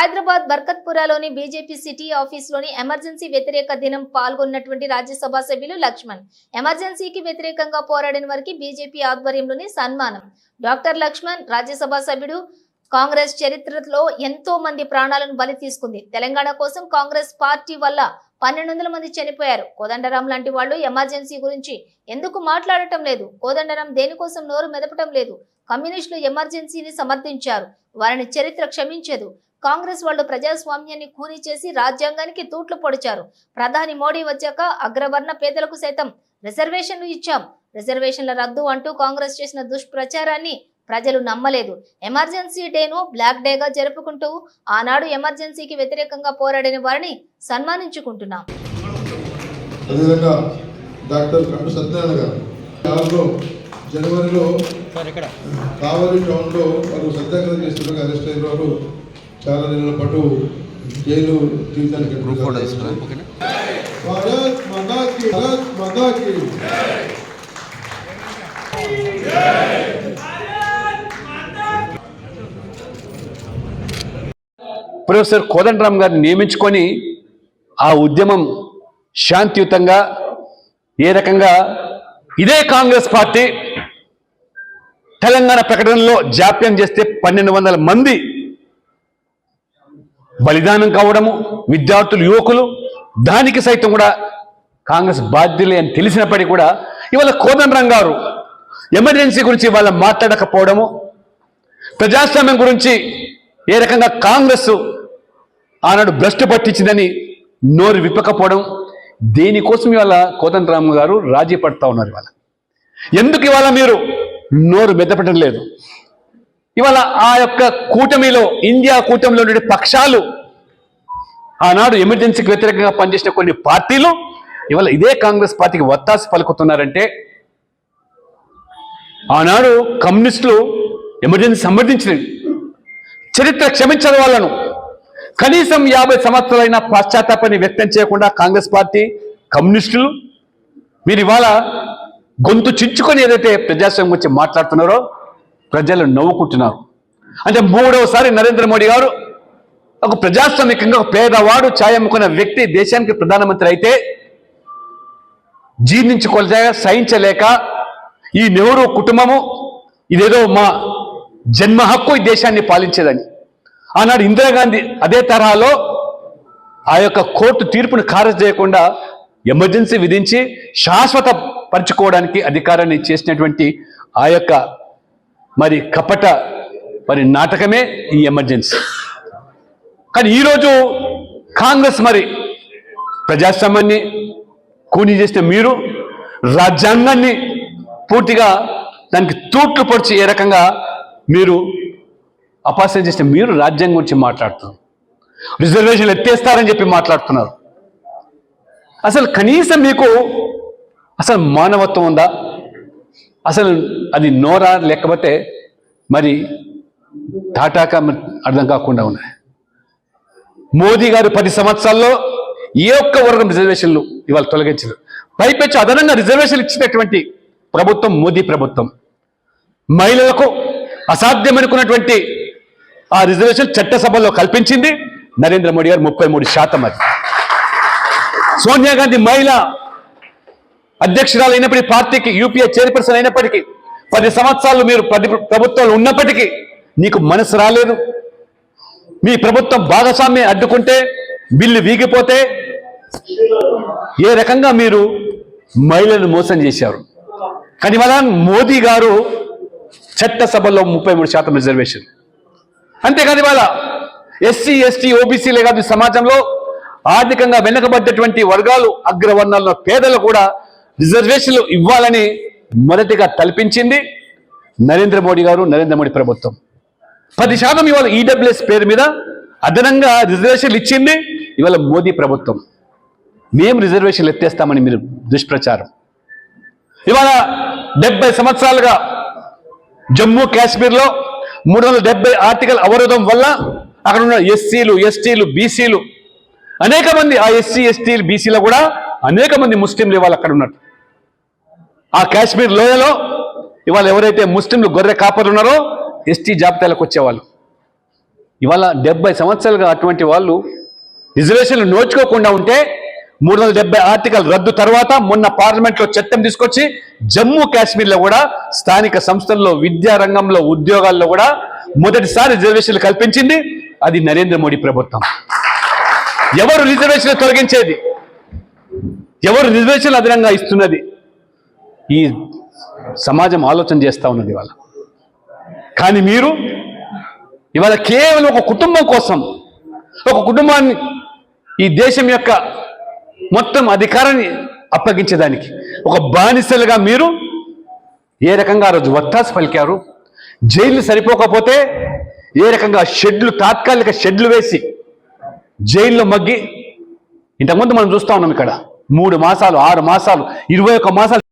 Hyderabad బర్కత్పురాలోని BJP city ఆఫీసులోని emergency వ్యతిరేక దినం పాల్గొన్నటువంటి రాజ్యసభ సభ్యులు లక్ష్మణ్ ఎమర్జెన్సీకి వ్యతిరేకంగా పోరాడిన వారికి బీజేపీ ఆధ్వర్యంలోని సన్మానం. డాక్టర్ లక్ష్మణ్ రాజ్యసభ సభ్యుడు. కాంగ్రెస్ చరిత్రలో ఎంతో మంది ప్రాణాలను బలి తీసుకుంది. తెలంగాణ కోసం కాంగ్రెస్ పార్టీ వల్ల 1200 మంది చనిపోయారు. కోదండరాం లాంటి వాళ్ళు ఎమర్జెన్సీ గురించి ఎందుకు మాట్లాడటం లేదు? కోదండరాం దేనికోసం నోరు మెదపటం లేదు? కమ్యూనిస్టులు ఎమర్జెన్సీని సమర్థించారు. వారిని చరిత్ర క్షమించదు. కాంగ్రెస్ వాళ్ళు ప్రజాస్వామ్యాన్ని కూని చేసి రాజ్యాంగానికి తూట్లు పొడిచారు. ప్రధాని మోడీ వచ్చాక అగ్రవర్ణ పేదలకు సైతం రిజర్వేషన్లు ఇచ్చాం. రిజర్వేషన్ల రద్దు అంటూ కాంగ్రెస్ చేసిన దుష్ప్రచారాన్ని ప్రజలు నమ్మలేదు. ఎమర్జెన్సీ డేను బ్లాక్ డేగా జరుపుకుంటూ ఆనాడు ఎమర్జెన్సీకి వ్యతిరేకంగా పోరాడిన వారిని సన్మానించుకుంటున్నాం. డాక్టర్ కండు సత్యనారాయణ గారు జనవరిలో కావలి టౌన్లో వారు సత్యాగ్రహం చేస్తుండగా అరెస్ట్ అయిన వారు చాలా నెలల పాటు జైలు జీవితానికి ప్రొఫెసర్ కోదండరాం గారిని నియమించుకొని ఆ ఉద్యమం శాంతియుతంగా ఏ రకంగా ఇదే కాంగ్రెస్ పార్టీ తెలంగాణ ప్రకటనలో జాప్యం చేస్తే 1200 మంది బలిదానం కావడము, విద్యార్థులు యువకులు దానికి సైతం కూడా కాంగ్రెస్ బాధ్యులే అని తెలిసినప్పటికీ కూడా ఇవాళ కోదండరాం గారు ఎమర్జెన్సీ గురించి ఇవాళ మాట్లాడకపోవడము, ప్రజాస్వామ్యం గురించి ఏ రకంగా కాంగ్రెస్ ఆనాడు భ్రష్టు పట్టించిందని నోరు విప్పకపోవడం, దేనికోసం ఇవాళ కోదండరాం గారు రాజీ పడతా ఉన్నారు. ఇవాళ ఎందుకు ఇవాళ మీరు నోరు మెదపడం లేదు? ఇవాళ ఆ యొక్క కూటమిలో ఇండియా కూటమిలో ఉండే పక్షాలు ఆనాడు ఎమర్జెన్సీకి వ్యతిరేకంగా పనిచేసిన కొన్ని పార్టీలు ఇవాళ ఇదే కాంగ్రెస్ పార్టీకి వత్తాసు పలుకుతున్నారంటే, ఆనాడు కమ్యూనిస్టులు ఎమర్జెన్సీ సమర్థించినవి. చరిత్ర క్షమించని వాళ్ళను కనీసం 50 సంవత్సరాలైనా పశ్చాత్తాపాన్ని వ్యక్తం చేయకుండా కాంగ్రెస్ పార్టీ కమ్యూనిస్టులు మీరు ఇవాళ గొంతు చించుకొని ఏదైతే ప్రజాస్వామ్యం గురించి మాట్లాడుతున్నారో ప్రజలు నవ్వుకుంటున్నారు. అంటే 3వసారి నరేంద్ర మోడీ గారు ఒక ప్రజాస్వామికంగా ఒక పేదవాడు ఛాయ అమ్ముకున్న వ్యక్తి దేశానికి ప్రధానమంత్రి అయితే జీర్ణించుకోలేక సహించలేక ఈ నెహ్రూ కుటుంబము ఇదేదో మా జన్మ హక్కు ఈ దేశాన్ని పాలించేదని ఆనాడు ఇందిరాగాంధీ అదే తరహాలో ఆ యొక్క కోర్టు తీర్పును ఖారజు చేయకుండా ఎమర్జెన్సీ విధించి శాశ్వత పరుచుకోవడానికి అధికారాన్ని చేసినటువంటి ఆ యొక్క మరి కపట మరి నాటకమే ఈ ఎమర్జెన్సీ. కానీ ఈరోజు కాంగ్రెస్ మరి ప్రజాస్వామ్యాన్ని కూని చేస్తే మీరు రాజ్యాంగాన్ని పూర్తిగా దానికి తూట్లు పొడిచి ఏ రకంగా మీరు అపహాస్యం చేస్తే మీరు రాజ్యాంగం గురించి మాట్లాడుతున్నారు. రిజర్వేషన్లు ఎత్తేస్తారని చెప్పి మాట్లాడుతున్నారు. అసలు కనీసం మీకు అసలు మానవత్వం ఉందా? అసలు అది నోరా లేకపోతే మరి టాటాక అర్థం కాకుండా ఉన్నాయి. మోదీ గారు 10 సంవత్సరాల్లో ఏ ఒక్క వర్గం రిజర్వేషన్లు ఇవాళ తొలగించారు. పైపెచ్చు అదనంగా రిజర్వేషన్లు ఇచ్చినటువంటి ప్రభుత్వం మోదీ ప్రభుత్వం. మహిళలకు అసాధ్యమనుకున్నటువంటి ఆ రిజర్వేషన్ చట్టసభలో కల్పించింది నరేంద్ర మోడీ గారు 33%. అది సోనియా గాంధీ మహిళ అధ్యక్షురాలు అయినప్పటికీ పార్టీకి యూపీఏ చైర్పర్సన్ అయినప్పటికీ 10 సంవత్సరాలు మీరు ప్రభుత్వాలు ఉన్నప్పటికీ నీకు మనసు రాలేదు. మీ ప్రభుత్వం భాగస్వామ్యం అడ్డుకుంటే బిల్లు వీగిపోతే ఏ రకంగా మీరు మహిళలను మోసం చేశారు. కానీ ఇవాళ మోదీ గారు చట్టసభలో 33% రిజర్వేషన్. అంతేకాదు ఇవాళ ఎస్సీ ఎస్టీ ఓబీసీలే కాదు సమాజంలో ఆర్థికంగా వెనుకబడ్డటువంటి వర్గాలు అగ్రవర్ణాల్లో పేదలు కూడా రిజర్వేషన్లు ఇవ్వాలని మొదటిగా కల్పించింది నరేంద్ర మోడీ గారు, నరేంద్ర మోడీ ప్రభుత్వం. 10% ఇవాళ ఈడబ్ల్యూఎస్ పేరు మీద అదనంగా రిజర్వేషన్లు ఇచ్చింది ఇవాళ మోదీ ప్రభుత్వం. మేము రిజర్వేషన్లు ఎత్తేస్తామని మీరు దుష్ప్రచారం. ఇవాళ 70 సంవత్సరాలుగా జమ్మూ కాశ్మీర్లో 370 ఆర్టికల్ అవరోధం వల్ల అక్కడ ఉన్న ఎస్సీలు ఎస్టీలు బీసీలు అనేక మంది, ఆ ఎస్సీ ఎస్టీలు బీసీలో కూడా అనేక మంది ముస్లింలు ఇవాళ అక్కడ ఉన్నారు. ఆ కాశ్మీర్ లోయలో ఇవాళ ఎవరైతే ముస్లింలు గొర్రె కాపర్లు ఉన్నారో ఎస్టీ జాబితాలకు వచ్చేవాళ్ళు. ఇవాళ 70 సంవత్సరాలుగా అటువంటి వాళ్ళు రిజర్వేషన్లు నోచుకోకుండా ఉంటే 370 ఆర్టికల్ రద్దు తర్వాత మొన్న పార్లమెంట్లో చట్టం తీసుకొచ్చి జమ్మూ కాశ్మీర్లో కూడా స్థానిక సంస్థల్లో విద్యా రంగంలో ఉద్యోగాల్లో కూడా మొదటిసారి రిజర్వేషన్లు కల్పించింది అది నరేంద్ర మోడీ ప్రభుత్వం. ఎవరు రిజర్వేషన్లు తొలగించేది? ఎవరు రిజర్వేషన్లు అదనంగా ఇస్తున్నది? ఈ సమాజం ఆలోచన చేస్తూ ఉన్నది ఇవాళ. కానీ మీరు ఇవాళ కేవలం ఒక కుటుంబం కోసం, ఒక కుటుంబాన్ని ఈ దేశం యొక్క మొత్తం అధికారాన్ని అప్పగించేదానికి ఒక బానిసలుగా మీరు ఏ రకంగా ఆ రోజు వత్తాసు పలికారు. జైలు సరిపోకపోతే ఏ రకంగా తాత్కాలిక షెడ్లు వేసి జైల్లో మగ్గి ఇంతకుముందు మనం చూస్తూ ఉన్నాం ఇక్కడ 3 మాసాలు 6 మాసాలు 21 మాసాలు